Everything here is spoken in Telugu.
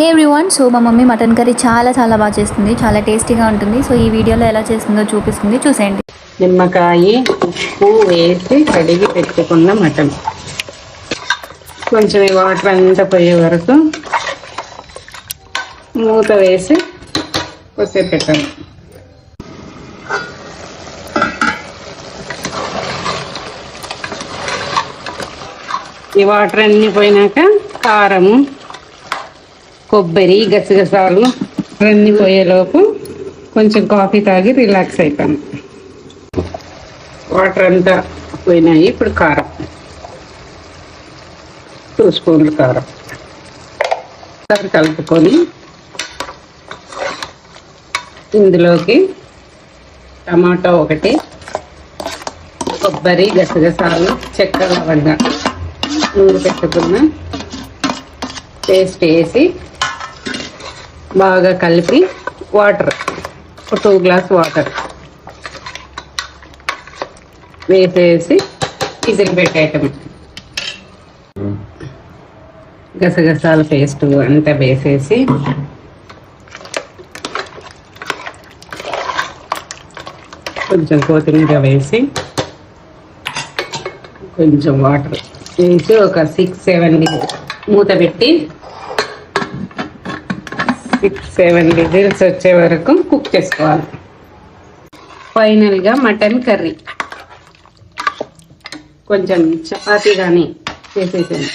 హే ఎవ్రీవన్, సో మా మమ్మీ మటన్ కర్రీ చాలా బాగా చేస్తుంది, చాలా టేస్టీగా ఉంటుంది. సో ఈ వీడియోలో ఎలా చేస్తుందో చూపిస్తుంది, చూసేయండి. నిమ్మకాయ ఉప్పు వేసి కడిగి పెట్టుకున్న మటన్ కొంచెం వాటర్ అంతా పోయే వరకు మూత వేసి కొద్దిసేపు పెట్టాలి. ఈ వాటర్ అన్నీ పోయినాక కారము, కొబ్బరి, గసగసాలు అన్నీ పోయేలోపు కొంచెం కాఫీ తాగి రిలాక్స్ అయిపోయాను. వాటర్ అంతా పోయినాయి. ఇప్పుడు కారం 2 స్పూన్లు కారం కలుపుకొని ఇందులోకి టమాటా ఒకటి, కొబ్బరి, గసగసాలు, చెక్క, లవంగా నూనె పెట్టుకున్న పేస్ట్ వేసి బాగా కలిపి వాటర్ 2 గ్లాస్ వాటర్ వేసేసి విజిల్ పెట్టేయటం. గసగసాల పేస్ట్ అంతా వేసేసి కొంచెం కొత్తిమీర వేసి కొంచెం వాటర్ వేసి ఒక 6-7 మూత పెట్టి 6-7 విజిల్స్ వచ్చే వరకు కుక్ చేసుకోవాలి. ఫైనల్గా మటన్ కర్రీ కొంచెం చపాతీ కానీ చేసేసాను.